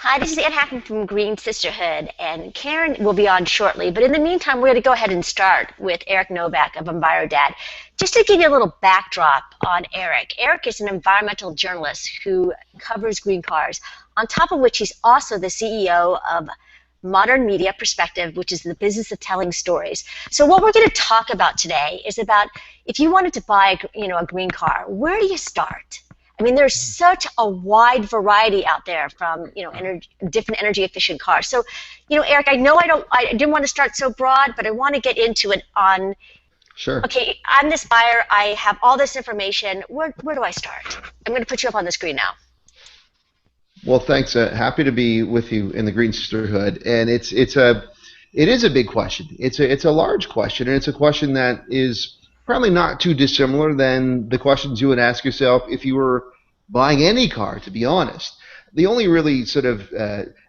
Hi, this is Ann Hacken from Green Sisterhood, and Karen will be on shortly. But in the meantime, we're going to go ahead and start with Eric Novak of EnviroDad. Just to give you a little backdrop on Eric. Eric is an environmental journalist who covers green cars, on top of which he's also the CEO of Modern Media Perspective, which is the business of telling stories. So what we're going to talk about today is about if you wanted to buy a green car, where do you start? I mean, there's such a wide variety out there from, different energy efficient cars. So, Eric, I know I didn't want to start so broad, but I want to get into it on, Sure. okay, I'm this buyer, I have all this information, where do I start? I'm going to put you up on the screen now. Well, thanks. Happy to be with you in the Green Sisterhood, and it is a big question. It's a large question, and it's a question that is probably not too dissimilar than the questions you would ask yourself if you were buying any car, to be honest. The only really sort of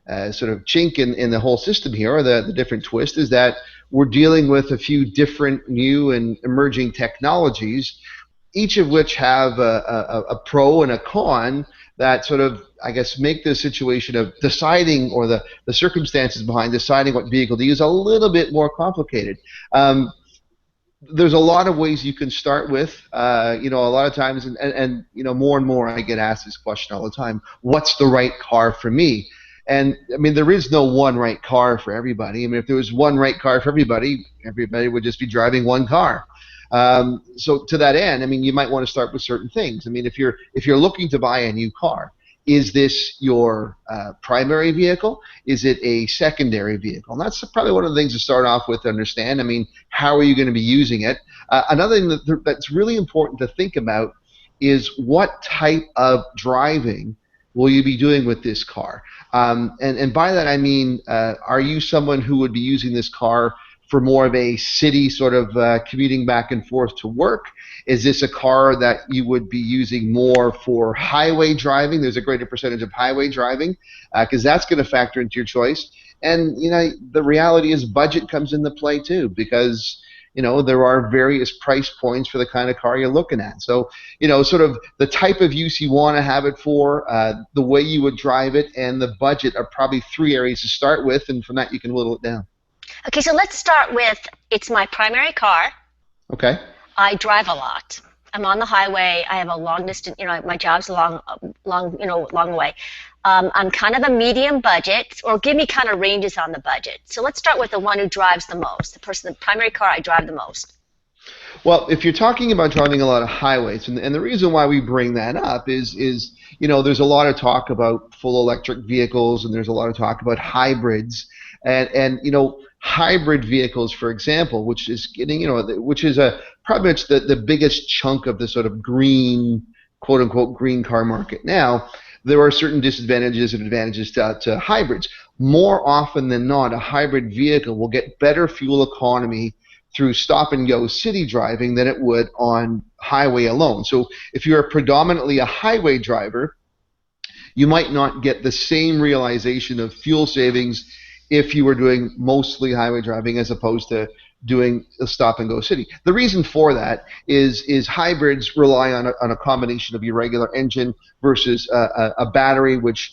chink in the whole system here, or the different twist, is that we're dealing with a few different new and emerging technologies, each of which have a pro and a con that sort of, I guess, make the situation of deciding, or the circumstances behind deciding what vehicle to use, a little bit more complicated. There's a lot of ways you can start with. A lot of times, and more and more I get asked this question all the time: what's the right car for me? And I mean, there is no one right car for everybody. I mean, if there was one right car for everybody would just be driving one car. So to that end, I mean, you might want to start with certain things. I mean, if you're looking to buy a new car, is this your primary vehicle? Is it a secondary vehicle? And that's probably one of the things to start off with to understand. I mean, how are you going to be using it? Another thing that's really important to think about is what type of driving will you be doing with this car? And by that I mean, are you someone who would be using this car for more of a city sort of commuting back and forth to work? Is this a car that you would be using more for highway driving? There's a greater percentage of highway driving because that's going to factor into your choice. And the reality is budget comes into play too, because there are various price points for the kind of car you're looking at. So sort of the type of use you want to have it for, the way you would drive it, and the budget are probably three areas to start with, and from that you can whittle it down. Okay, so let's start with, it's my primary car. Okay. I drive a lot. I'm on the highway. I have a long distance, my job's long way. I'm kind of a medium budget, or give me kind of ranges on the budget. So let's start with the one who drives the most, the primary car I drive the most. Well, if you're talking about driving a lot of highways, and the reason why we bring that up is there's a lot of talk about full electric vehicles, and there's a lot of talk about hybrids, and hybrid vehicles, for example, which is getting, which is probably much the biggest chunk of the sort of green, quote unquote, green car market now. There are certain disadvantages and advantages to hybrids. More often than not, a hybrid vehicle will get better fuel economy through stop-and-go city driving than it would on highway alone. So if you're predominantly a highway driver, you might not get the same realization of fuel savings if you were doing mostly highway driving as opposed to doing a stop-and-go city. The reason for that is hybrids rely on a combination of your regular engine versus a battery which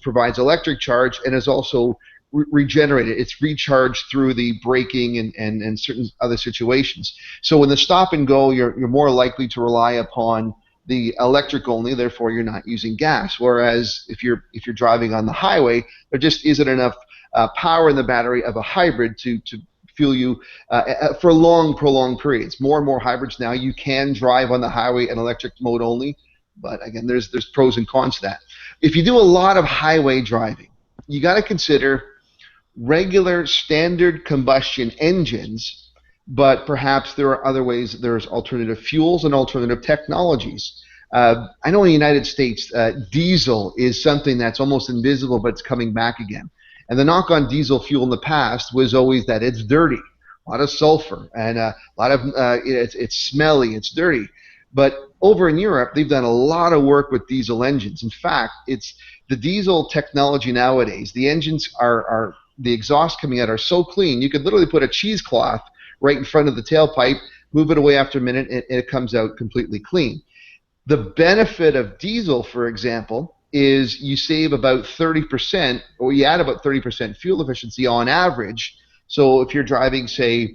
provides electric charge and is also regenerated. It's recharged through the braking and certain other situations. So in the stop and go, you're more likely to rely upon the electric only, therefore you're not using gas. Whereas if you're driving on the highway, there just isn't enough power in the battery of a hybrid to fuel you for long, prolonged periods. More and more hybrids now, you can drive on the highway in electric mode only, but again, there's pros and cons to that. If you do a lot of highway driving, you got to consider regular standard combustion engines, but perhaps there are other ways. There's alternative fuels and alternative technologies. I know in the United States, diesel is something that's almost invisible, but it's coming back again. And the knock on diesel fuel in the past was always that it's dirty, a lot of sulfur, and a lot of it's smelly, it's dirty. But over in Europe, they've done a lot of work with diesel engines. In fact, it's the diesel technology nowadays. The engines are the exhaust coming out are so clean, you could literally put a cheesecloth right in front of the tailpipe, move it away after a minute, and it comes out completely clean. The benefit of diesel, for example, is you save about 30%, or you add about 30% fuel efficiency on average. So if you're driving, say,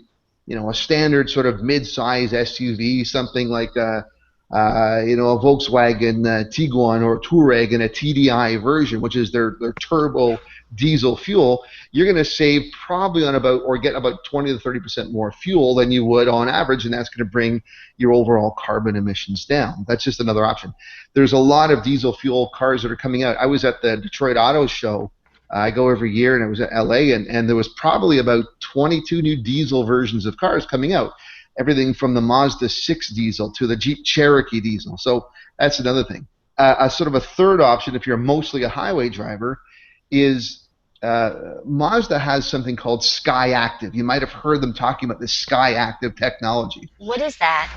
a standard sort of mid-size SUV, something like a Volkswagen Tiguan or Touareg in a TDI version, which is their turbo diesel fuel, you're going to save probably on about, or get about 20 to 30% more fuel than you would on average, and that's going to bring your overall carbon emissions down. That's just another option. There's a lot of diesel fuel cars that are coming out. I was at the Detroit Auto Show. I go every year, and I was at LA, and there was probably about 22 new diesel versions of cars coming out. Everything from the Mazda 6 diesel to the Jeep Cherokee diesel. So that's another thing. A sort of a third option, if you're mostly a highway driver, is Mazda has something called Sky Active. You might have heard them talking about this Sky Active technology. What is that?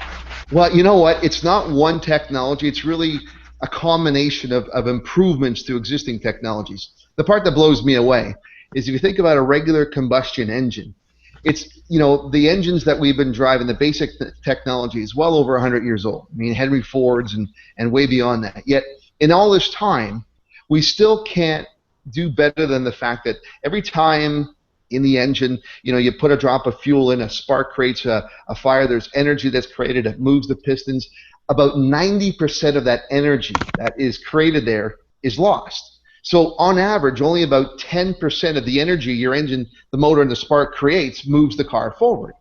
Well, you know what? It's not one technology. It's really a combination of improvements to existing technologies. The part that blows me away is if you think about a regular combustion engine, it's, the engines that we've been driving, the basic technology is well over 100 years old. I mean, Henry Ford's and way beyond that. Yet, in all this time, we still can't do better than the fact that every time in the engine, you put a drop of fuel in, a spark creates a fire, there's energy that's created, it moves the pistons. About 90% of that energy that is created there is lost. So on average, only about 10% of the energy your engine, the motor, and the spark creates moves the car forward.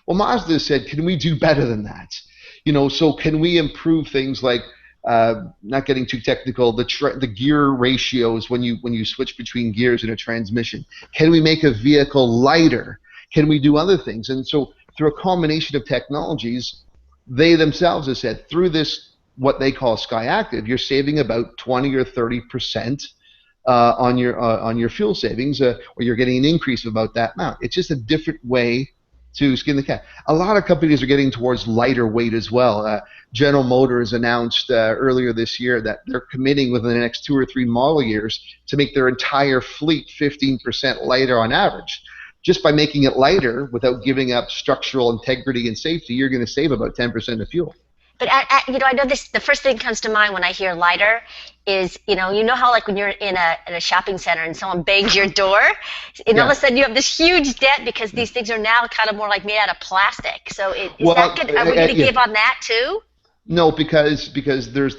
Well, Mazda said, can we do better than that? So can we improve things like, not getting too technical, the gear ratios when you switch between gears in a transmission? Can we make a vehicle lighter? Can we do other things? And so through a combination of technologies, they themselves have said, through this, what they call Sky Active, you're saving about 20 or 30% on your fuel savings, or you're getting an increase of about that amount. It's just a different way to skin the cat. A lot of companies are getting towards lighter weight as well. General Motors announced earlier this year that they're committing within the next 2 or 3 model years to make their entire fleet 15% lighter on average. Just by making it lighter without giving up structural integrity and safety, you're going to save about 10% of fuel. But I know this. The first thing that comes to mind when I hear lighter is you know how like when you're in a shopping center and someone bangs your door, and all of a sudden you have this huge dent because these things are now kind of more like made out of plastic. So are we going to give on that too? No, because there's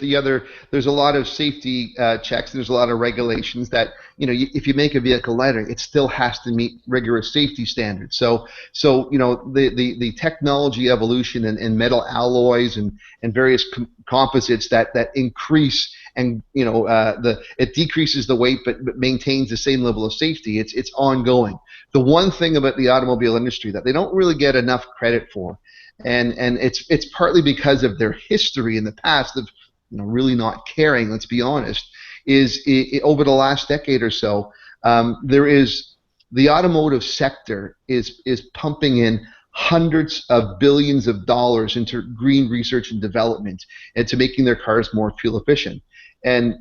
a lot of safety checks. There's a lot of regulations that if you make a vehicle lighter, it still has to meet rigorous safety standards. So the technology evolution in metal alloys and various composites that increase and it decreases the weight but maintains the same level of safety. It's ongoing. The one thing about the automobile industry that they don't really get enough credit for, and it's partly because of their history in the past of really not caring, let's be honest, is over the last decade or so, the automotive sector is pumping in hundreds of billions of dollars into green research and development and to making their cars more fuel efficient. And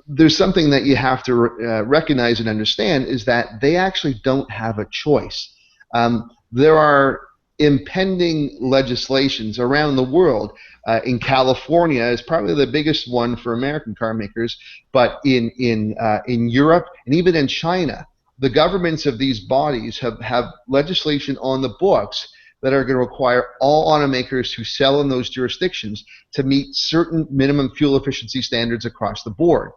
there's something that you have to recognize and understand is that they actually don't have a choice. There are impending legislations around the world. In California is probably the biggest one for American car makers, but in Europe and even in China, the governments of these bodies have legislation on the books that are going to require all automakers who sell in those jurisdictions to meet certain minimum fuel efficiency standards across the board.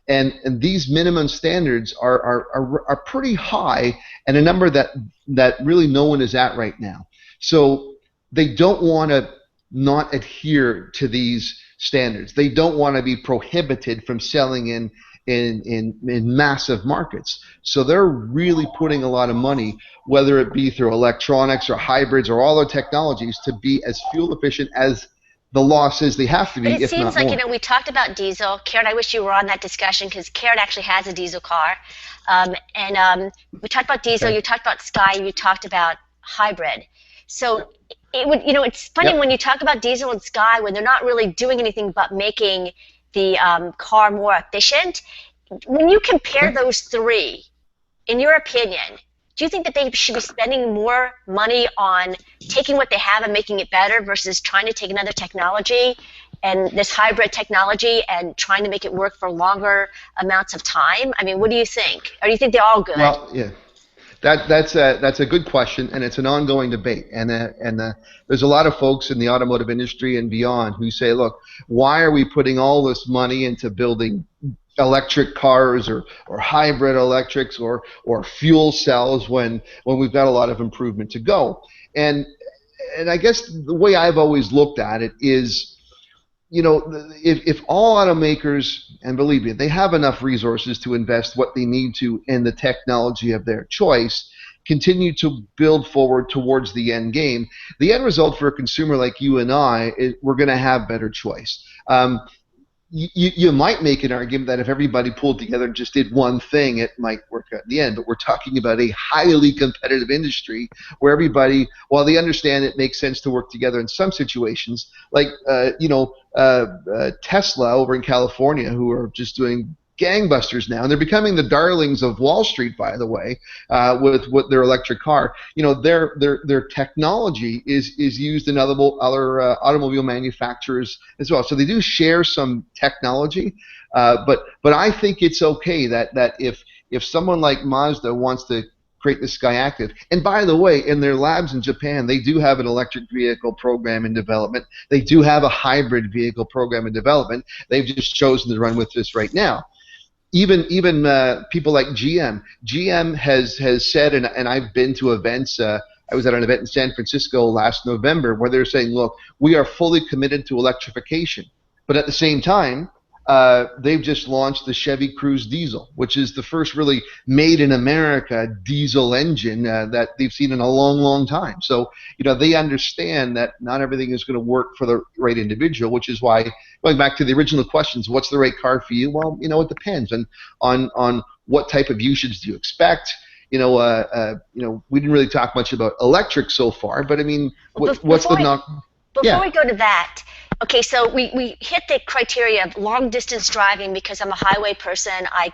And these minimum standards are pretty high, and a number that really no one is at right now. So they don't want to not adhere to these standards. They don't want to be prohibited from selling in massive markets. So they're really putting a lot of money, whether it be through electronics or hybrids or all their technologies, to be as fuel efficient as the law says they have to be, if not more. But it seems like, we talked about diesel. Karen, I wish you were on that discussion because Karen actually has a diesel car. We talked about diesel, you talked about Sky, you talked about hybrid. So it's funny when you talk about diesel and Sky when they're not really doing anything but making the car more efficient. When you compare those three, in your opinion, do you think that they should be spending more money on taking what they have and making it better versus trying to take another technology and this hybrid technology and trying to make it work for longer amounts of time? I mean, what do you think? Or do you think they're all good? Well, yeah. That's a good question, and it's an ongoing debate. And there's a lot of folks in the automotive industry and beyond who say, look, why are we putting all this money into building electric cars or hybrid electrics or fuel cells when we've got a lot of improvement to go? And I guess the way I've always looked at it is, if all automakers, and believe me, they have enough resources to invest what they need to in the technology of their choice, continue to build forward towards the end game, the end result for a consumer like you and I is we're going to have better choice. You might make an argument that if everybody pulled together and just did one thing, it might work out in the end. But we're talking about a highly competitive industry where everybody, while they understand it makes sense to work together in some situations, like Tesla over in California, who are just doing gangbusters now, and they're becoming the darlings of Wall Street, by the way, with their electric car. Their technology is used in other automobile manufacturers as well. So they do share some technology, but I think it's okay that if someone like Mazda wants to create the Skyactiv, and by the way, in their labs in Japan, they do have an electric vehicle program in development. They do have a hybrid vehicle program in development. They've just chosen to run with this right now. Even people like GM. GM has said, and I've been to events. I was at an event in San Francisco last November where they're saying, look, we are fully committed to electrification. But at the same time, they've just launched the Chevy Cruze diesel, which is the first really made in America diesel engine that they've seen in a long, long time. So, they understand that not everything is going to work for the right individual, which is why, going back to the original questions, what's the right car for you? Well, it depends on what type of usage do you expect. We didn't really talk much about electric so far, but I mean, what's the knock? Before we go to that, okay, so we hit the criteria of long distance driving because I'm a highway person. I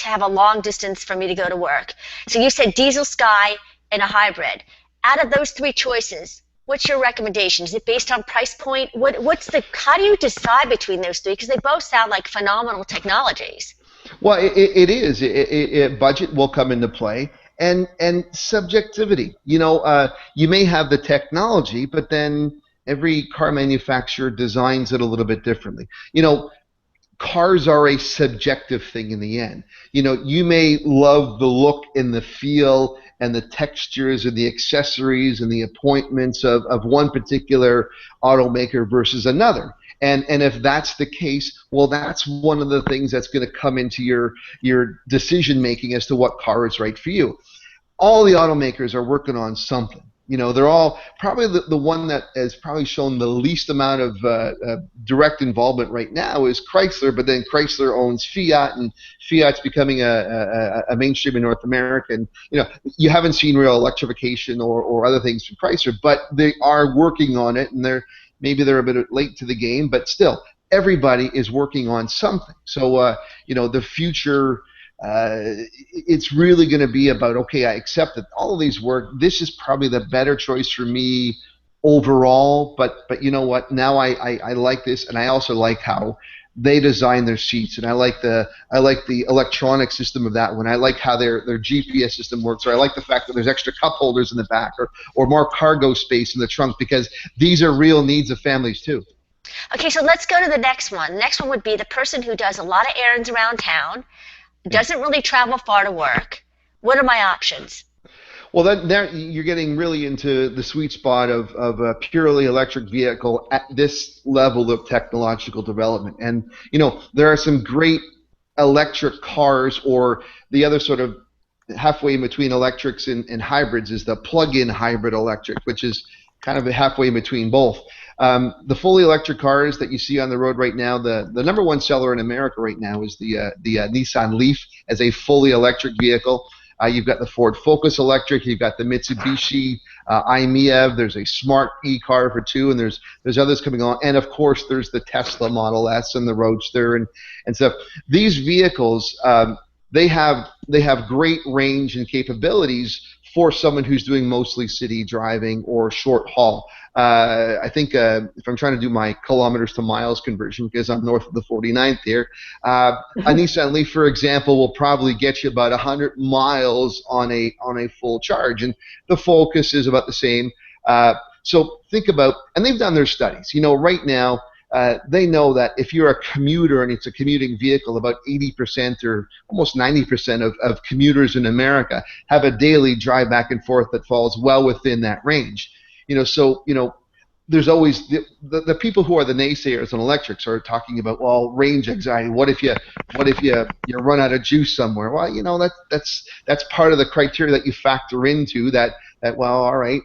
have a long distance for me to go to work. So you said diesel Sky and a hybrid. Out of those three choices, what's your recommendation? Is it based on price point? How do you decide between those three? Because they both sound like phenomenal technologies. Well, it is. Budget will come into play. And subjectivity. You may have the technology, but then every car manufacturer designs it a little bit differently. Cars are a subjective thing in the end. You may love the look and the feel and the textures and the accessories and the appointments of one particular automaker versus another. And if that's the case, well, that's one of the things that's going to come into your decision making as to what car is right for you. All the automakers are working on something. They're all probably the one that has probably shown the least amount of direct involvement right now is Chrysler, but then Chrysler owns Fiat, and Fiat's becoming a mainstream in North America. And you haven't seen real electrification or other things from Chrysler, but they are working on it, and maybe they're a bit late to the game, but still, everybody is working on something. So the future. It's really going to be about, okay, I accept that all of these work. This is probably the better choice for me overall, but you know what? Now I like this, and I also like how they design their seats, and I like the electronic system of that one. I like how their GPS system works, or I like the fact that there's extra cup holders in the back, or more cargo space in the trunk, because these are real needs of families too. Okay, so let's go to the next one. The next one would be the person who does a lot of errands around town, doesn't really travel far to work. What are my options? Well, there you're getting really into the sweet spot of a purely electric vehicle at this level of technological development. And, there are some great electric cars, or the other sort of halfway in between electrics and hybrids is the plug-in hybrid electric, which is kind of halfway in between both. The fully electric cars that you see on the road right now, the number one seller in America right now is the Nissan Leaf as a fully electric vehicle. You've got the Ford Focus electric. You've got the Mitsubishi i-MiEV. There's a smart e-car for two, and there's others coming on. And of course, there's the Tesla Model S and the Roadster and stuff. These vehicles, they have great range and capabilities for someone who's doing mostly city driving or short haul. I think if I'm trying to do my kilometers to miles conversion, because I'm north of the 49th here, a Nissan Leaf, for example, will probably get you about 100 miles on a full charge, and the Focus is about the same. So think about, and they've done their studies. Right now, they know that if you're a commuter and it's a commuting vehicle, about 80% or almost 90% of commuters in America have a daily drive back and forth that falls well within that range. So there's always the people who are the naysayers on electrics are talking about, well, range anxiety. What if you run out of juice somewhere? Well, that's part of the criteria that you factor into that. Well, all right.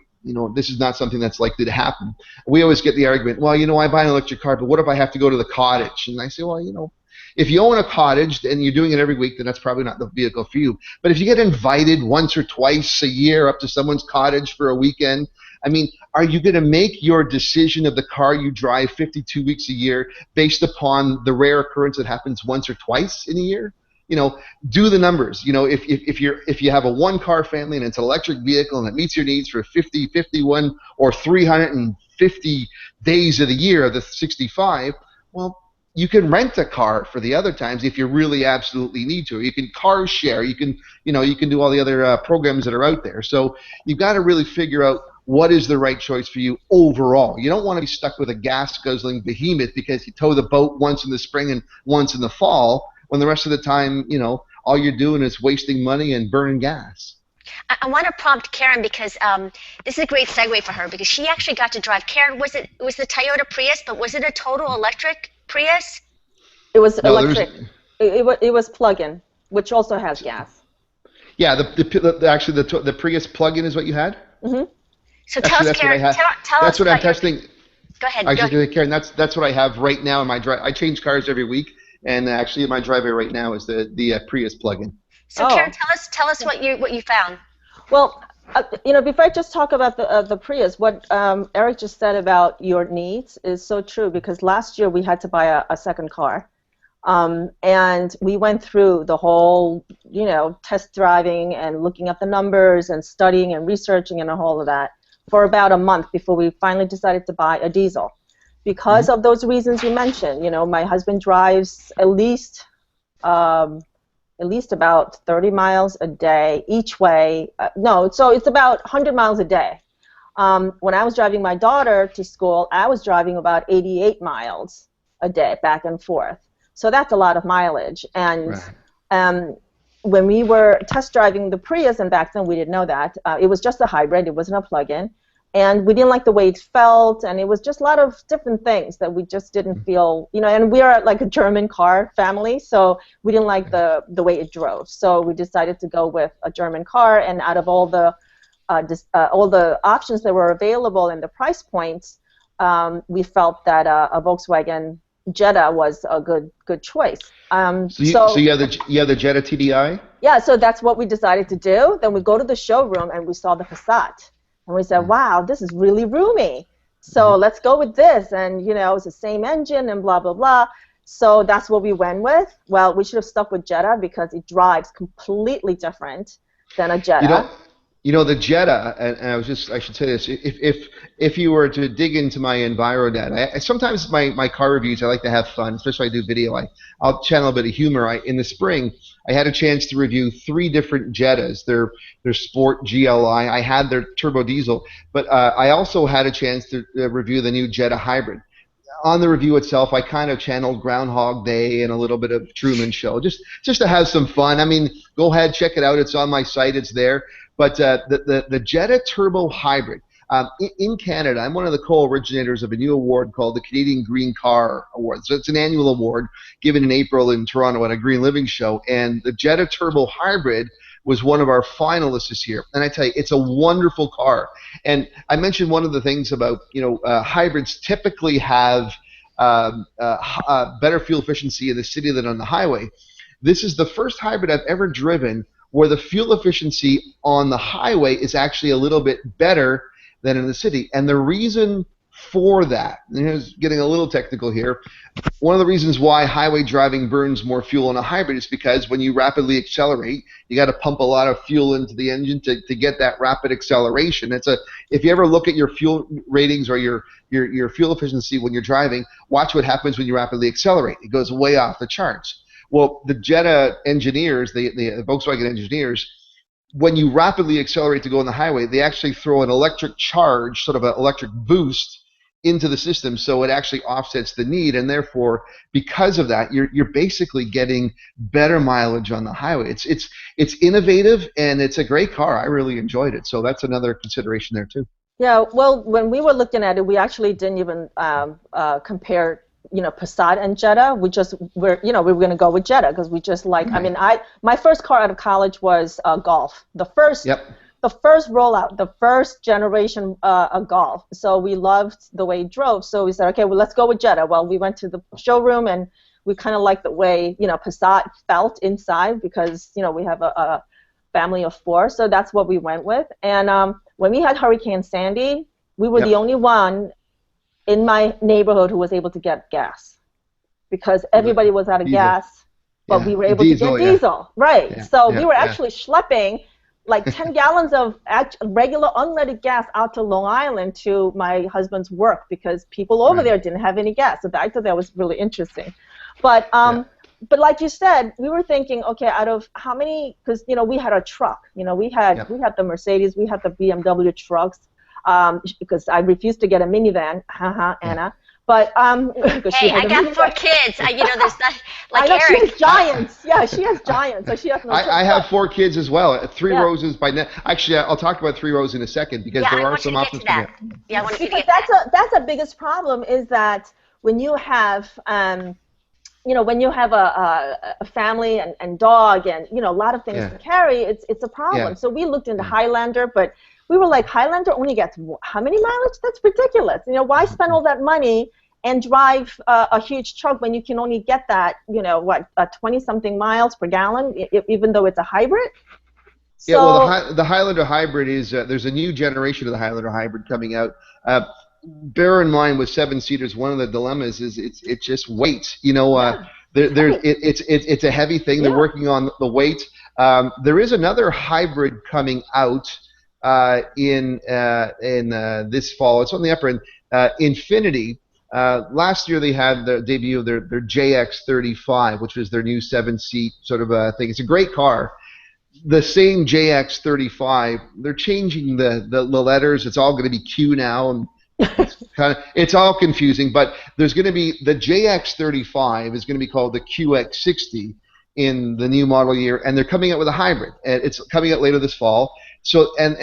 This is not something that's likely to happen. We always get the argument, well, I buy an electric car, but what if I have to go to the cottage? And I say, well, if you own a cottage and you're doing it every week, then that's probably not the vehicle for you. But if you get invited once or twice a year up to someone's cottage for a weekend, are you going to make your decision of the car you drive 52 weeks a year based upon the rare occurrence that happens once or twice in a year? Do the numbers. If you have a one-car family and it's an electric vehicle and it meets your needs for 50, 51, or 350 days of the year of the 65, well, you can rent a car for the other times if you really absolutely need to. You can car share. You can do all the other programs that are out there. So you've got to really figure out what is the right choice for you overall. You don't want to be stuck with a gas-guzzling behemoth because you tow the boat once in the spring and once in the fall, when the rest of the time, all you're doing is wasting money and burning gas. I want to prompt Karen because this is a great segue for her because she actually got to drive. Karen, was the Toyota Prius, but was it a total electric Prius? It was electric. It was plug-in, which also has gas. Yeah, the Prius plug-in is what you had? Mm-hmm. So tell us, Karen. Tell that's us what I'm testing. Go ahead. Karen, that's what I have right now in my drive. I change cars every week. And actually, my driveway right now is the Prius plug-in. So, Karen, tell us what you found. Well, before I just talk about the Prius, what Eric just said about your needs is so true because last year we had to buy a second car, and we went through the whole test driving and looking at the numbers and studying and researching and all of that for about a month before we finally decided to buy a diesel. Because of those reasons you mentioned, my husband drives at least about 30 miles a day each way. So it's about 100 miles a day. When I was driving my daughter to school, I was driving about 88 miles a day back and forth. So that's a lot of mileage. And when we were test driving the Prius, and back then we didn't know that, it was just a hybrid, it wasn't a plug-in. And we didn't like the way it felt, and it was just a lot of different things that we just didn't feel, and we are like a German car family, so we didn't like the way it drove. So we decided to go with a German car, and out of all the options that were available and the price points, we felt that a Volkswagen Jetta was a good choice. So you have the Jetta TDI? Yeah, so that's what we decided to do. Then we go to the showroom, and we saw the Passat. And we said, wow, this is really roomy. So let's go with this. And, it's the same engine and blah, blah, blah. So that's what we went with. Well, we should have stuck with Jetta because it drives completely different than a Jetta. The Jetta, and I should say this, if you were to dig into my EnviroDad, sometimes my car reviews, I like to have fun, especially when I do video. I'll channel a bit of humor. In the spring, I had a chance to review 3 different Jettas. Their Sport GLI. I had their turbo diesel, but I also had a chance to review the new Jetta hybrid. On the review itself, I kind of channeled Groundhog Day and a little bit of Truman Show, just to have some fun. Go ahead, check it out. It's on my site. It's there. But the Jetta Turbo Hybrid, in Canada, I'm one of the co-originators of a new award called the Canadian Green Car Award. So it's an annual award given in April in Toronto at a Green Living show. And the Jetta Turbo Hybrid was one of our finalists this year. And I tell you, it's a wonderful car. And I mentioned one of the things about, hybrids typically have better fuel efficiency in the city than on the highway. This is the first hybrid I've ever driven where the fuel efficiency on the highway is actually a little bit better than in the city. And the reason for that. And here's getting a little technical here. One of the reasons why highway driving burns more fuel in a hybrid is because when you rapidly accelerate, you got to pump a lot of fuel into the engine to get that rapid acceleration. If you ever look at your fuel ratings or your fuel efficiency when you're driving, watch what happens when you rapidly accelerate. It goes way off the charts. Well, the Jetta engineers, the Volkswagen engineers, when you rapidly accelerate to go on the highway, they actually throw an electric charge, sort of an electric boost, into the system, so it actually offsets the need, and therefore, because of that, you're basically getting better mileage on the highway. It's innovative, and it's a great car. I really enjoyed it, so that's another consideration there too. Yeah, well, when we were looking at it, we actually didn't even compare, Passat and Jetta. We were going to go with Jetta because we just like. I mean, my first car out of college was a Golf. The first rollout, the first generation Golf. So we loved the way it drove. So we said, okay, well, let's go with Jetta. Well, we went to the showroom and we kind of liked the way, Passat felt inside because, we have a family of 4. So that's what we went with. And when we had Hurricane Sandy, we were the only one in my neighborhood who was able to get gas because everybody was out of gas, but we were able to get diesel. Right. Yeah. So we were actually schlepping like 10 gallons of regular unleaded gas out to Long Island to my husband's work because people over there didn't have any gas. So I thought that was really interesting. But like you said, we were thinking, okay, out of how many? Because we had a truck. We had the Mercedes, we had the BMW trucks. Because I refused to get a minivan, Anna. But hey, I got 4 kids. There's not like I know, Eric. She has giants. Yeah, she has giants, so she has no. I have 4 kids as well. 3 roses by now. Actually, I'll talk about 3 rows in a second because there are some options. Yeah, I want to get that's the biggest problem is that when you have when you have a family and dog and a lot of things to carry, it's a problem. Yeah. So we looked into Highlander, but we were like, Highlander only gets how many mileage? That's ridiculous. Why spend all that money and drive a huge truck when you can only get that, 20-something miles per gallon, even though it's a hybrid? So, yeah, well, the Highlander hybrid is, there's a new generation of the Highlander hybrid coming out. Bear in mind with 7-seaters, one of the dilemmas is it's just weight. It's a heavy thing. They're working on the weight. There is another hybrid coming out in this fall. It's on the upper end. Infinity. Last year they had the debut of their JX35, which was their new 7-seat sort of thing. It's a great car. The same JX35. They're changing the letters. It's all going to be Q now, and it's all confusing. But there's going to be the JX35 is going to be called the QX60 in the new model year, and they're coming out with a hybrid. And it's coming out later this fall. So and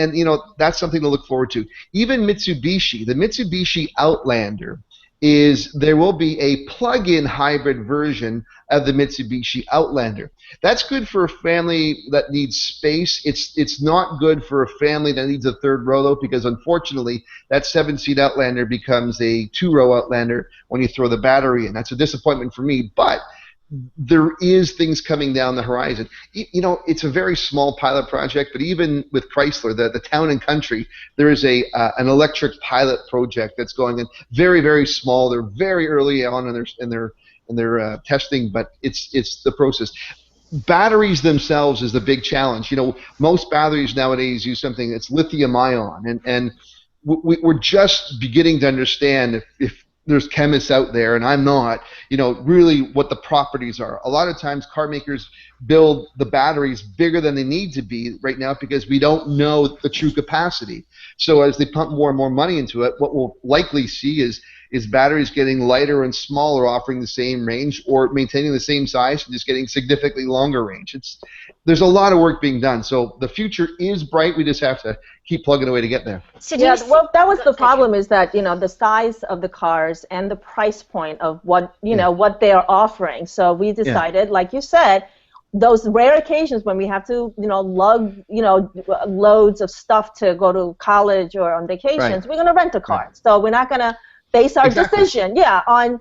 that's something to look forward to. Even Mitsubishi, the Mitsubishi Outlander, there will be a plug-in hybrid version of the Mitsubishi Outlander. That's good for a family that needs space. It's not good for a family that needs a 3rd row though, because unfortunately that 7-seat Outlander becomes a 2-row Outlander when you throw the battery in. That's a disappointment for me, but there is things coming down the horizon. It's a very small pilot project, but even with Chrysler, the Town and Country, there is an electric pilot project that's going in. Very, very small. They're very early on in their testing, but it's the process. Batteries themselves is the big challenge. Most batteries nowadays use something that's lithium-ion, and we're just beginning to understand if there's chemists out there, and I'm not, really what the properties are. A lot of times car makers build the batteries bigger than they need to be right now because we don't know the true capacity. So as they pump more and more money into it, what we'll likely see is batteries getting lighter and smaller, offering the same range, or maintaining the same size and just getting significantly longer range. There's a lot of work being done. So the future is bright. We just have to keep plugging away to get there. So well, that was the problem, is that the size of the cars and the price point of what what they are offering. So we decided, like you said, those rare occasions when we have to lug loads of stuff to go to college or on vacations, we're going to rent a car. Right. So we're not going to base our decision on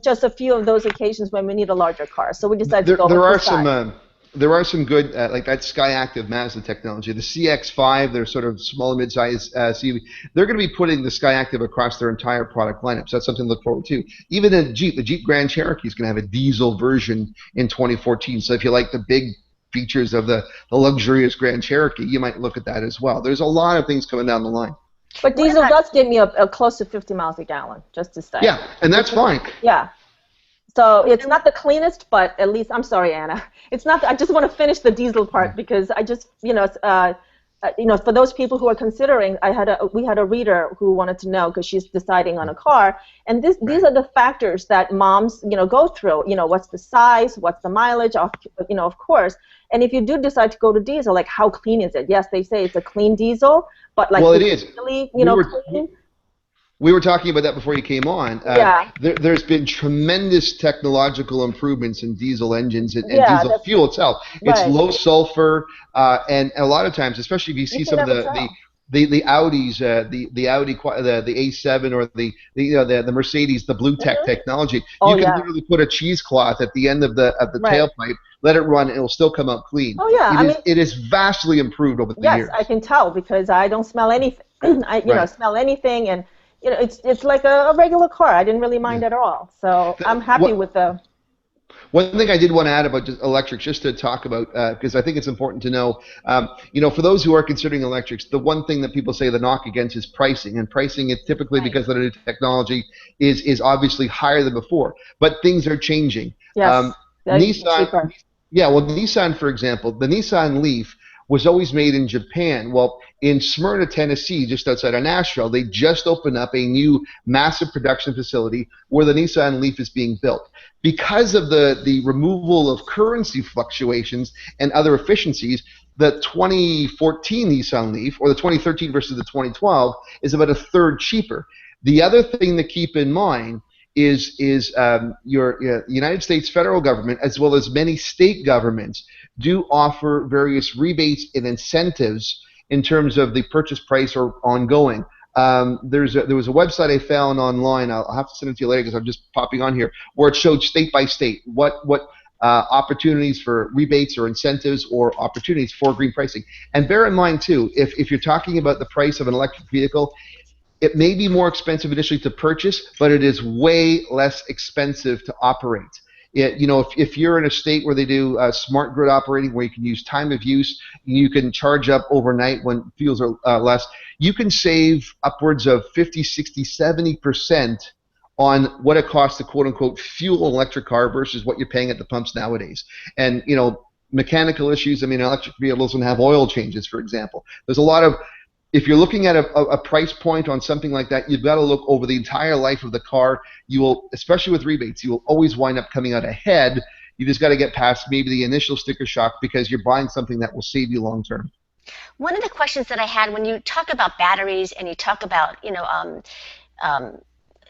just a few of those occasions when we need a larger car. So we decided to go with the size. there are some good, like that SkyActiv Mazda technology. The CX-5, they're sort of small and mid-size CV. They're going to be putting the SkyActiv across their entire product lineup. So that's something to look forward to. Even in Jeep, the Jeep Grand Cherokee is going to have a diesel version in 2014. So if you like the big features of the luxurious Grand Cherokee, you might look at that as well. There's a lot of things coming down the line. But diesel does give me a close to 50 miles a gallon, just to say. Yeah, and that's fine. Yeah. So it's not the cleanest, but at least, I'm sorry, Anna. It's not. I just want to finish the diesel part because I just, for those people who are considering, we had a reader who wanted to know because she's deciding on a car, and these are the factors that moms, go through. What's the size, what's the mileage, of course. And if you do decide to go to diesel, like how clean is it? Yes, they say it's a clean diesel, but like well, it is. Really, clean. We were talking about that before you came on. Yeah. There's been tremendous technological improvements in diesel engines and diesel fuel itself. It's low sulfur, and a lot of times, especially if you see some of the Audis, the Audi, the A7 or the Mercedes, the Blue Tech technology, you can literally put a cheesecloth at the end of the tailpipe, let it run, and it will still come out clean. Oh yeah, it is vastly improved over the years. Yes, I can tell because I don't smell anything. I smell anything and. It's like a regular car. I didn't really mind at all. So I'm happy with the. One thing I did want to add about just electrics, just to talk about, because I think it's important to know, for those who are considering electrics, the one thing that people say the knock against is pricing. And pricing is typically because of the new technology is obviously higher than before. But things are changing. Yes. Nissan, Nissan, for example, the Nissan Leaf was always made in Japan. Well, in Smyrna, Tennessee, just outside of Nashville, they just opened up a new massive production facility where the Nissan Leaf is being built. Because of the removal of currency fluctuations and other efficiencies, the 2014 Nissan Leaf, or the 2013 versus the 2012, is about a third cheaper. The other thing to keep in mind is your United States federal government, as well as many state governments, do offer various rebates and incentives in terms of the purchase price or ongoing. There was a website I found online. I'll have to send it to you later because I'm just popping on here, where it showed state by state what opportunities for rebates or incentives or opportunities for green pricing. And bear in mind too, if you're talking about the price of an electric vehicle, it may be more expensive initially to purchase, but it is way less expensive to operate. If you're in a state where they do smart grid operating, where you can use time of use, you can charge up overnight when fuels are less, you can save upwards of 50, 60, 70% on what it costs to quote-unquote fuel an electric car versus what you're paying at the pumps nowadays. And, mechanical issues, electric vehicles don't have oil changes, for example. There's a lot of if you're looking at a price point on something like that, you've got to look over the entire life of the car. You will, especially with rebates, you will always wind up coming out ahead. You just got to get past maybe the initial sticker shock because you're buying something that will save you long term. One of the questions that I had when you talk about batteries and you talk about,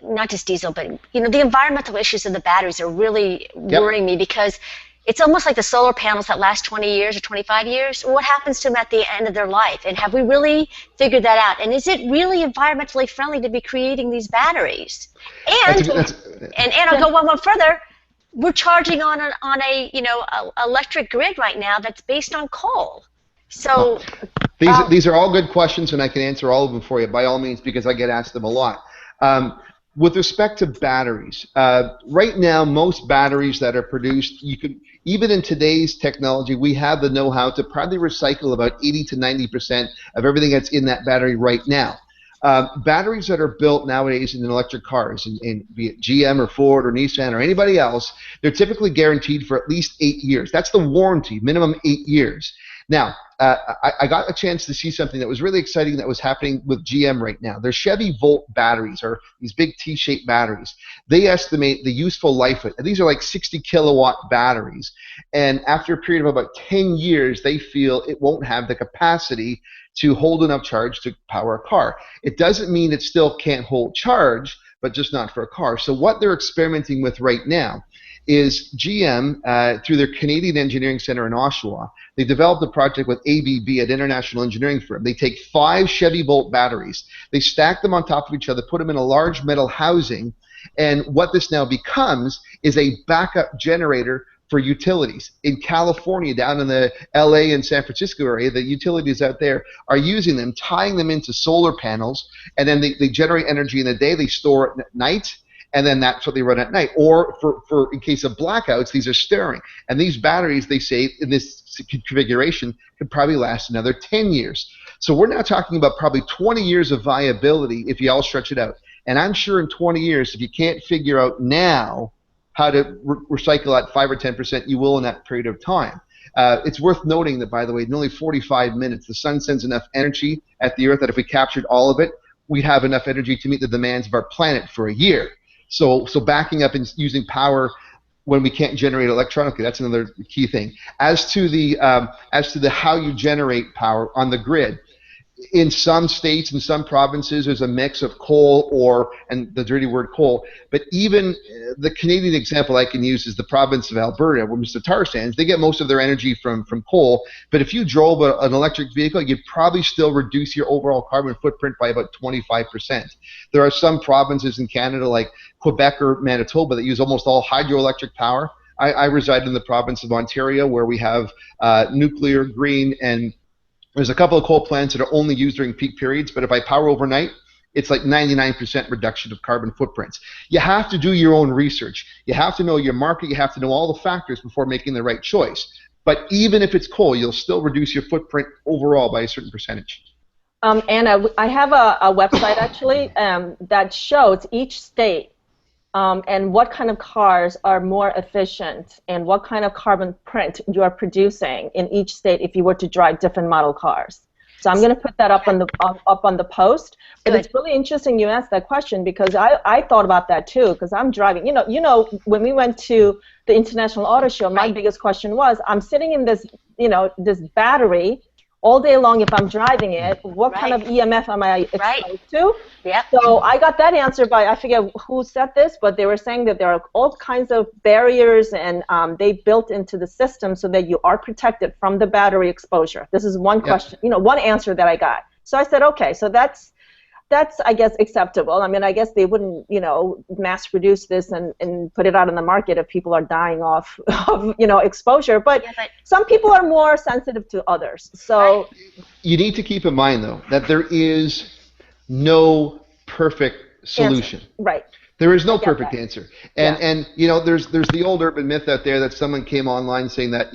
not just diesel, but, the environmental issues of the batteries are really worrying me because it's almost like the solar panels that last 20 years or 25 years. What happens to them at the end of their life? And have we really figured that out? And is it really environmentally friendly to be creating these batteries? And I'll go one further. We're charging on a electric grid right now that's based on coal. So these are all good questions, and I can answer all of them for you by all means because I get asked them a lot. With respect to batteries, right now most batteries that are produced, even in today's technology, we have the know-how to probably recycle about 80 to 90% of everything that's in that battery right now. Batteries that are built nowadays in electric cars, be it GM or Ford or Nissan or anybody else, they're typically guaranteed for at least 8 years. That's the warranty, minimum 8 years. Now, I got a chance to see something that was really exciting that was happening with GM right now. Their Chevy Volt batteries, or these big T-shaped batteries, they estimate the useful life of it. These are like 60 kilowatt batteries. And after a period of about 10 years, they feel it won't have the capacity to hold enough charge to power a car. It doesn't mean it still can't hold charge, but just not for a car. So what they're experimenting with right now is GM, through their Canadian Engineering Center in Oshawa, they developed a project with ABB, an international engineering firm. They take 5 Chevy Volt batteries, they stack them on top of each other, put them in a large metal housing, and what this now becomes is a backup generator for utilities. In California, down in the LA and San Francisco area, the utilities out there are using them, tying them into solar panels, and then they generate energy in the day, they store it at night, and then that's what they run at night. Or for in case of blackouts, these are stirring. And these batteries, they say, in this configuration, could probably last another 10 years. So we're now talking about probably 20 years of viability if you all stretch it out. And I'm sure in 20 years, if you can't figure out now how to recycle at 5 or 10%, you will in that period of time. It's worth noting that, by the way, in only 45 minutes, the sun sends enough energy at the Earth that if we captured all of it, we'd have enough energy to meet the demands of our planet for a year. So backing up and using power when we can't generate electronically, that's another key thing. As to the how you generate power on the grid, in some states and some provinces, there's a mix of coal and the dirty word coal. But even the Canadian example I can use is the province of Alberta, where Mr. Tar Sands, they get most of their energy from coal. But if you drove an electric vehicle, you'd probably still reduce your overall carbon footprint by about 25%. There are some provinces in Canada, like Quebec or Manitoba, that use almost all hydroelectric power. I reside in the province of Ontario, where we have nuclear, green, and there's a couple of coal plants that are only used during peak periods, but if I power overnight, it's like 99% reduction of carbon footprints. You have to do your own research. You have to know your market. You have to know all the factors before making the right choice. But even if it's coal, you'll still reduce your footprint overall by a certain percentage. Anna, I have a website actually that shows each state and what kind of cars are more efficient and what kind of carbon print you are producing in each state if you were to drive different model cars. So I'm going to put that up on the post. But it's really interesting you asked that question because I thought about that too because I'm driving. You know, when we went to the International Auto Show, my biggest question was, I'm sitting in this, this battery all day long if I'm driving it, what kind of EMF am I exposed to? Yep. So I got that answer by, I forget who said this, but they were saying that there are all kinds of barriers and they built into the system so that you are protected from the battery exposure. This is one question, one answer that I got. So I said, okay, so that's I guess acceptable. I mean, I guess they wouldn't, mass produce this and put it out on the market if people are dying off of, exposure. But some people are more sensitive to others. So you need to keep in mind, though, that there is no perfect solution. Answer. Right. There is no perfect answer. And there's the old urban myth out there that someone came online saying that,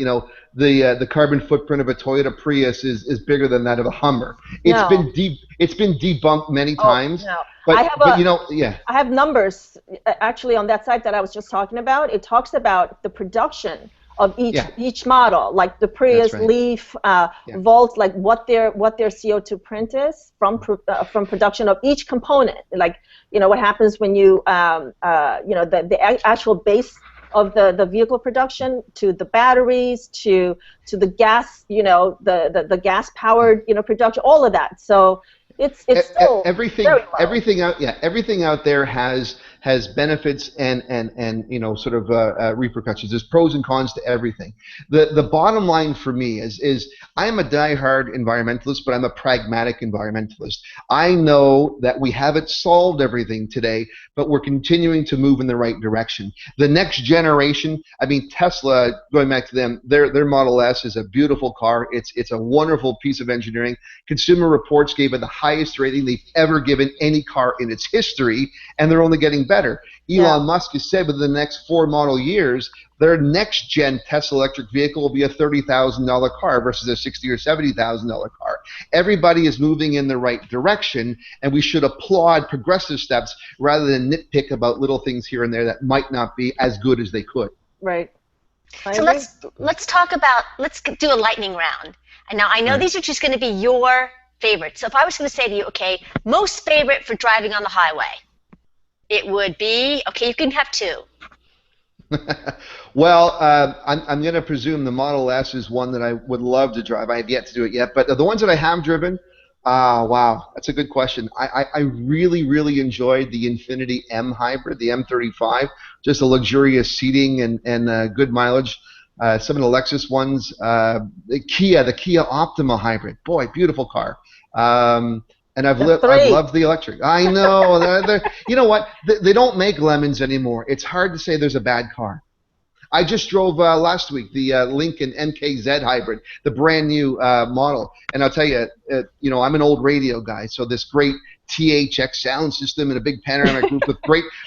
the carbon footprint of a Toyota Prius is bigger than that of a Hummer. It's been debunked many times. No. But I have numbers actually on that site that I was just talking about. It talks about the production of each model, like the Prius, Leaf, Volt, like what their CO2 print is from production of each component. Like what happens when you the actual base of the vehicle production to the batteries to the gas, the gas powered production, all of that. So it's still everything out there has benefits and repercussions. There's pros and cons to everything. The bottom line for me is I'm a diehard environmentalist, but I'm a pragmatic environmentalist. I know that we haven't solved everything today, but we're continuing to move in the right direction. The next generation, I mean, Tesla, going back to them, their Model S is a beautiful car. It's a wonderful piece of engineering. Consumer Reports gave it the highest rating they've ever given any car in its history, and they're only getting better. Elon Musk has said within the next 4 model years, their next gen Tesla electric vehicle will be a $30,000 car versus a $60,000 or $70,000 car. Everybody is moving in the right direction, and we should applaud progressive steps rather than nitpick about little things here and there that might not be as good as they could. Right. So let's do a lightning round. And now I know these are just going to be your favorites. So if I was going to say to you, okay, most favorite for driving on the highway, it would be, okay, you can have 2. Well, I'm going to presume the Model S is one that I would love to drive. I have yet to do it yet, but the ones that I have driven, wow, that's a good question. I really, really enjoyed the Infiniti M hybrid, the M35, just a luxurious seating and good mileage. Some of the Lexus ones, the Kia Optima hybrid, boy, beautiful car. And I've loved the electric. I know. You know what? They don't make lemons anymore. It's hard to say there's a bad car. I just drove last week the Lincoln MKZ hybrid, the brand new model. And I'll tell you, I'm an old radio guy, so this great THX sound system and a big panoramic roof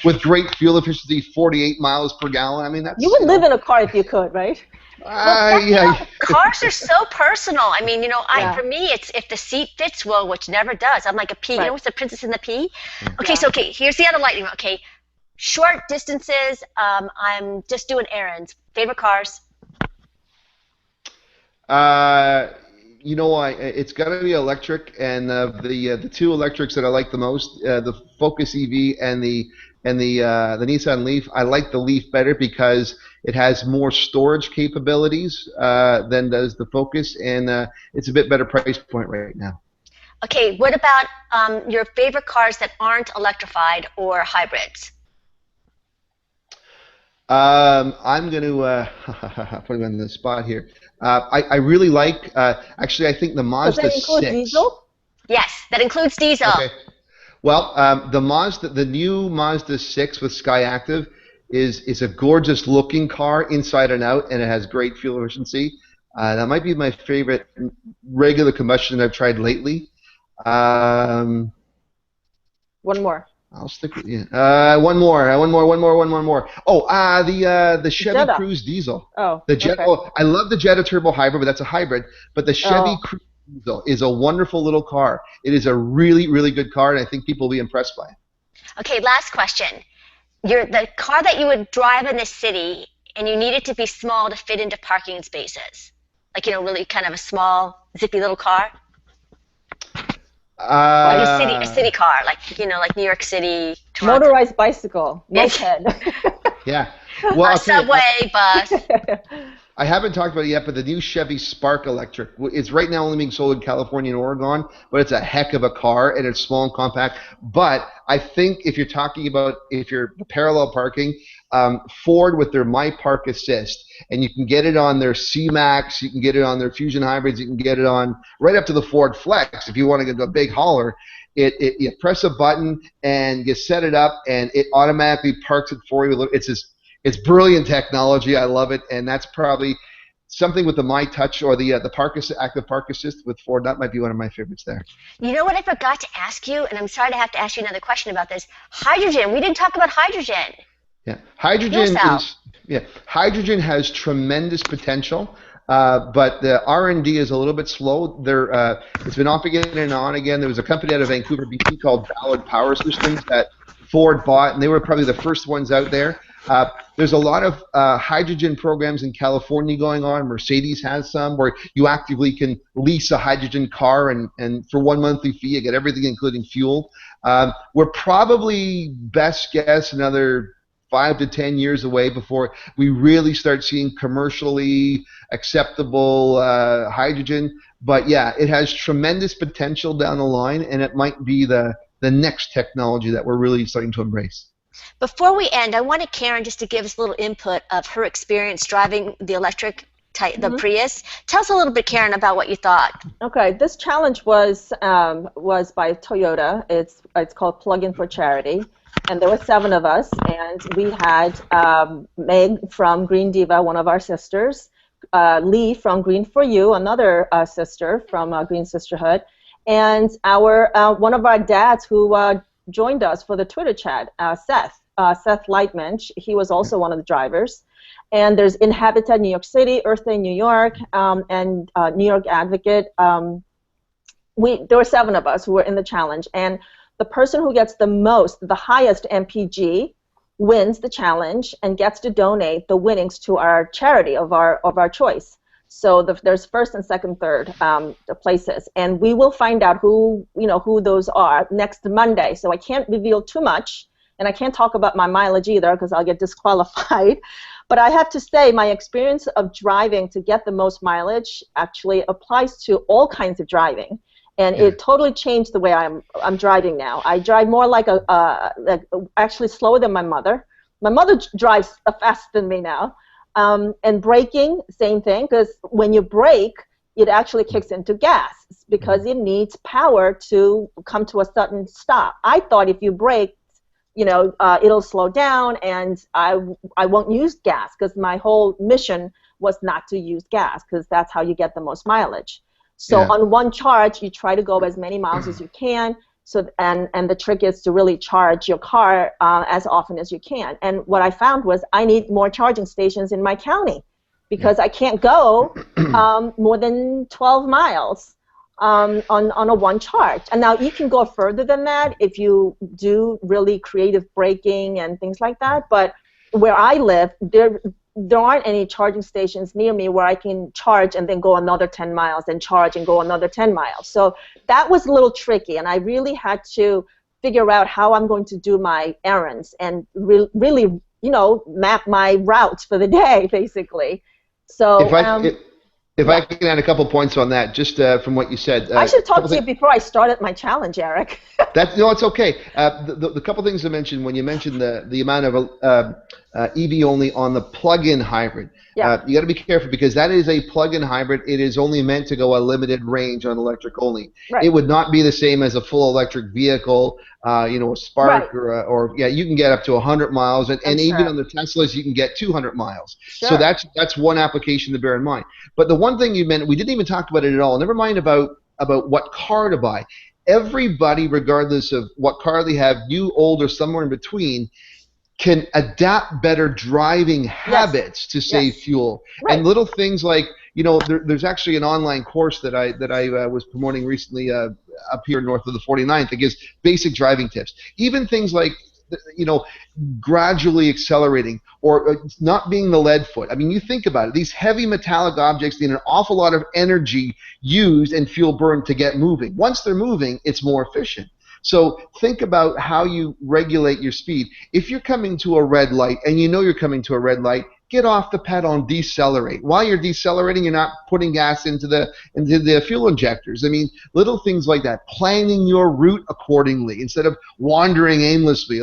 with great fuel efficiency, 48 miles per gallon. I mean, that's you would live in a car if you could, right? Yeah. Cars are so personal. I mean, for me, it's if the seat fits well, which never does. I'm like a pea. Right. You know what's the Princess and the Pea? Okay, so here's the other lightning round. Okay, short distances. I'm just doing errands. Favorite cars? It's got to be electric, and the two electrics that I like the most, the Focus EV and the Nissan Leaf. I like the Leaf better because it has more storage capabilities than does the Focus, and it's a bit better price point right now. Okay, what about your favorite cars that aren't electrified or hybrids? I'm going to put him on the spot here. I really like, actually, I think the Mazda 6. Does that include diesel? Yes, that includes diesel. Okay. Well, the new Mazda 6 with Skyactiv is a gorgeous looking car inside and out, and it has great fuel efficiency. That might be my favorite regular combustion I've tried lately. One more. I'll stick with you. One more. Oh, the Chevy Jetta. Cruise diesel. Oh, the Jetta. Okay. I love the Jetta turbo hybrid, but that's a hybrid. But the Chevy Cruise diesel is a wonderful little car. It is a really, really good car, and I think people will be impressed by it. Okay, last question. The car that you would drive in the city, and you need it to be small to fit into parking spaces, like really kind of a small, zippy little car. Like a city car, like New York City, Toronto. Motorized bicycle, moped. Yeah. Well, subway, bus. I haven't talked about it yet, but the new Chevy Spark Electric, it's right now only being sold in California and Oregon, but it's a heck of a car, and it's small and compact. But I think if you're talking about parallel parking, Ford with their My Park Assist, and you can get it on their C-Max, you can get it on their Fusion hybrids, you can get it on right up to the Ford Flex if you want to get a big hauler. You press a button and you set it up, and it automatically parks it for you. It's brilliant technology. I love it, and that's probably something with the My Touch or the Active Park Assist with Ford. That might be one of my favorites there. You know what I forgot to ask you, and I'm sorry to have to ask you another question about this. Hydrogen. We didn't talk about hydrogen. Yeah, hydrogen has tremendous potential, but the R&D is a little bit slow. It's been off again and on again. There was a company out of Vancouver, BC, called Ballard Power Systems that Ford bought, and they were probably the first ones out there. There's a lot of hydrogen programs in California going on. Mercedes has some where you actively can lease a hydrogen car, and for one monthly fee you get everything including fuel. We're probably, best guess, another 5 to 10 years away before we really start seeing commercially acceptable hydrogen. But yeah, it has tremendous potential down the line, and it might be the next technology that we're really starting to embrace. Before we end, I wanted Karen just to give us a little input of her experience driving the electric the Prius. Tell us a little bit, Karen, about what you thought. Okay, this challenge was by Toyota. It's called Plug-in for Charity, and there were 7 of us, and we had Meg from Green Diva, one of our sisters, Lee from Green for You, another sister from Green Sisterhood, and one of our dads who joined us for the Twitter chat, Seth Lightman. He was also one of the drivers. And there's Inhabitat New York City, Earth Day New York, and New York Advocate. There were 7 of us who were in the challenge, and the person who gets the highest MPG wins the challenge and gets to donate the winnings to our charity of our choice. So there's first and second, third places, and we will find out who those are next Monday. So I can't reveal too much, and I can't talk about my mileage either because I'll get disqualified. But I have to say my experience of driving to get the most mileage actually applies to all kinds of driving, and it totally changed the way I'm driving now. I drive more like actually slower than my mother. My mother drives faster than me now. And braking, same thing, because when you brake, it actually kicks into gas because it needs power to come to a sudden stop. I thought if you braked it'll slow down, and I won't use gas, because my whole mission was not to use gas, because that's how you get the most mileage. So Yeah. on one charge, you try to go as many miles as you can. So and the trick is to really charge your car as often as you can. And what I found was I need more charging stations in my county, because I can't go more than 12 miles on a one charge. And now you can go further than that if you do really creative braking and things like that. But where I live, there aren't any charging stations near me where I can charge and then go another 10 miles and charge and go another 10 miles. So that was a little tricky, and I really had to figure out how I'm going to do my errands and really, map my routes for the day, basically. So if I can add a couple points on that, just from what you said. I should talk to you before I started my challenge, Eric. No, it's okay. The couple things I mentioned, when you mentioned the amount of EV only on the plug-in hybrid, you got to be careful, because that is a plug-in hybrid. It is only meant to go a limited range on electric only. Right. It would not be the same as a full electric vehicle, a Spark, right. or you can get up to 100 miles, and even sure. on the Teslas you can get 200 miles. Sure. So that's one application to bear in mind. But the one thing you meant, we didn't even talk about it at all. Never mind about what car to buy. Everybody, regardless of what car they have, new, old, or somewhere in between, can adapt better driving habits to save fuel. Right. And little things like, there's actually an online course that I was promoting recently up here north of the 49th that gives basic driving tips. Even things like, gradually accelerating, or not being the lead foot. I mean, you think about it. These heavy metallic objects need an awful lot of energy used and fuel burned to get moving. Once they're moving, it's more efficient. So think about how you regulate your speed. If you're coming to a red light and you know you're coming to a red light, get off the pedal and decelerate. While you're decelerating, you're not putting gas into the fuel injectors. I mean, little things like that. Planning your route accordingly instead of wandering aimlessly.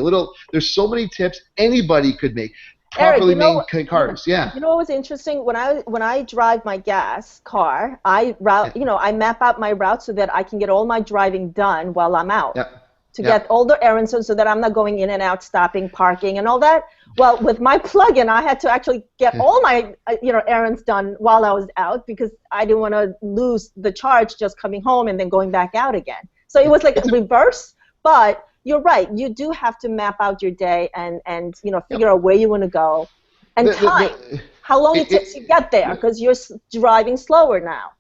There's so many tips anybody could make. Properly maintained cars. Yeah. You know what was interesting? When I drive my gas car, I map out my route so that I can get all my driving done while I'm out. Yeah. To get all the errands so that I'm not going in and out, stopping, parking, and all that. Well, with my plug-in, I had to actually get all my errands done while I was out, because I didn't want to lose the charge just coming home and then going back out again. So it was like a reverse, but you're right. You do have to map out your day and figure out where you want to go, and time. How long it takes to get there, because you're driving slower now.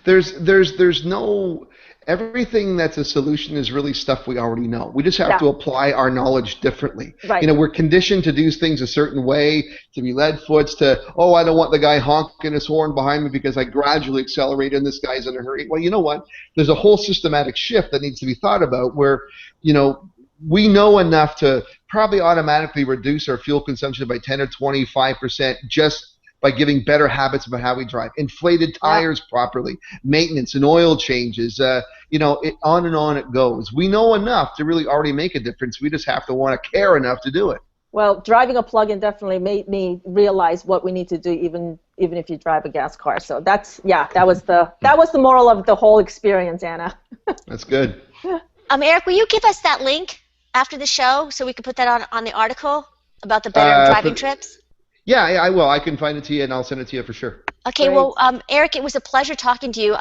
There's no. Everything that's a solution is really stuff we already know. We just have to apply our knowledge differently. Right. We're conditioned to do things a certain way, to be lead foots, to, I don't want the guy honking his horn behind me because I gradually accelerate and this guy's in a hurry. Well, you know what? There's a whole systematic shift that needs to be thought about where, we know enough to probably automatically reduce our fuel consumption by 10 or 25% just by giving better habits about how we drive, inflated tires properly, maintenance and oil changes, on and on it goes. We know enough to really already make a difference. We just have to want to care enough to do it. Well, driving a plug-in definitely made me realize what we need to do, even if you drive a gas car. So that was the moral of the whole experience, Anna. That's good. Eric, will you give us that link after the show so we can put that on the article about the better driving trips? Yeah, I will. I can find it to you, and I'll send it to you for sure. Okay, Great. well, Eric, it was a pleasure talking to you.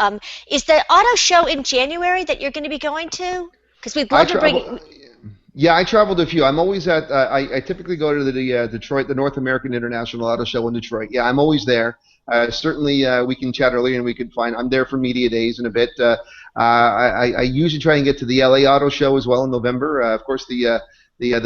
Is the auto show in January that you're going to be going to? Because we'd love to bring... Yeah, I traveled a few. I'm always at, I typically go to the Detroit, the North American International Auto Show in Detroit. Yeah, I'm always there. Certainly, we can chat earlier and we can I'm there for media days in a bit. I usually try and get to the LA Auto Show as well in November. Of course, the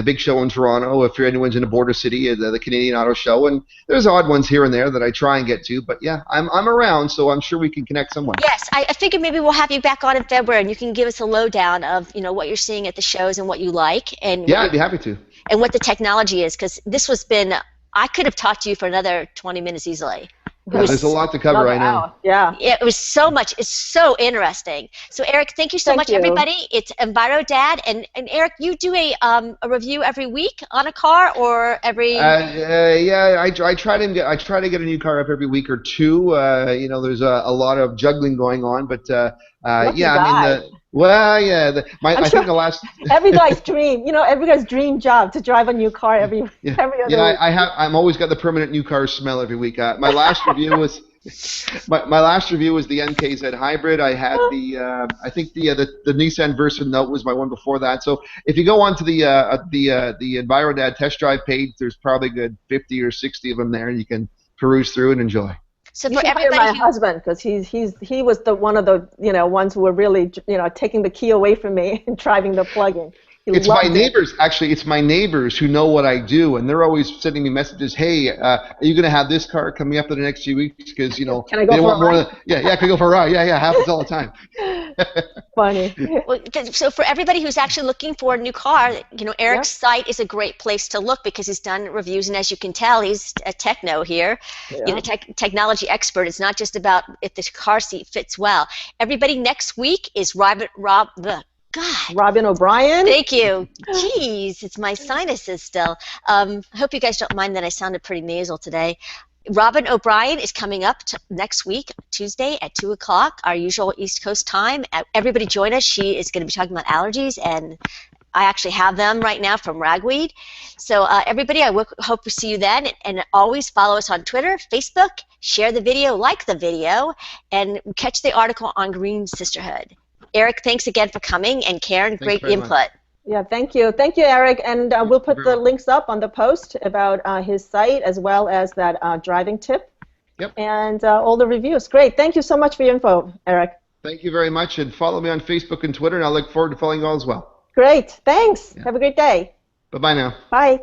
big show in Toronto, if anyone's in a border city, the Canadian Auto Show, and there's odd ones here and there that I try and get to. But yeah, I'm around, so I'm sure we can connect somewhere. Yes, I figured maybe we'll have you back on in February, and you can give us a lowdown of what you're seeing at the shows and what you like, and yeah, I'd be happy to. And what the technology is, because I could have talked to you for another 20 minutes easily. Yeah, there's a lot to cover, I know. Yeah. It was so much. It's so interesting. So, Eric, thank you so much, everybody. It's EnviroDad. And Eric, you do a review every week on a car or every... Yeah, I try to get a new car up every week or two. There's a lot of juggling going on, but Lucky Yeah, I mean guy. well, yeah, I'm I sure think the last every guy's dream, every guy's dream job to drive a new car every yeah, every yeah, other week. I'm always got the permanent new car smell every week. My last review was my last review was the MKZ hybrid. I had I think the Nissan Versa Note was my one before that. So if you go onto the EnviroDad test drive page, there's probably good 50 or 60 of them there. You can peruse through and enjoy. So You for should hire everybody my who husband because he was the one of the ones who were really taking the key away from me and driving the plug-in. He It's my loved it. neighbors, actually. It's my neighbors who know what I do, and they're always sending me messages. Hey, are you going to have this car coming up in the next few weeks? Because Can I they go for a want more. ride? Yeah, can I go for a ride? Yeah, happens all the time. Funny. Well, so for everybody who's actually looking for a new car, Eric's Yep. site is a great place to look because he's done reviews, and as you can tell, he's a techno here, Yeah. technology expert. It's not just about if the car seat fits well. Everybody, next week is God. Robin O'Brien. Thank you. Jeez, it's my sinuses still. I hope you guys don't mind that I sounded pretty nasal today. Robin O'Brien is coming up next week, Tuesday at 2 o'clock, our usual East Coast time. Everybody join us. She is going to be talking about allergies, and I actually have them right now from ragweed. So everybody, I hope to see you then. And always follow us on Twitter, Facebook, share the video, like the video, and catch the article on Green Sisterhood. Eric, thanks again for coming, and Karen, Thanks great very input. much. Yeah, thank you, Eric, and we'll put the links up on the post about his site as well as that driving tip. Yep. And all the reviews. Great, thank you so much for your info, Eric. Thank you very much, and follow me on Facebook and Twitter, and I look forward to following you all as well. Great, thanks. Have a great day. Bye-bye now. Bye.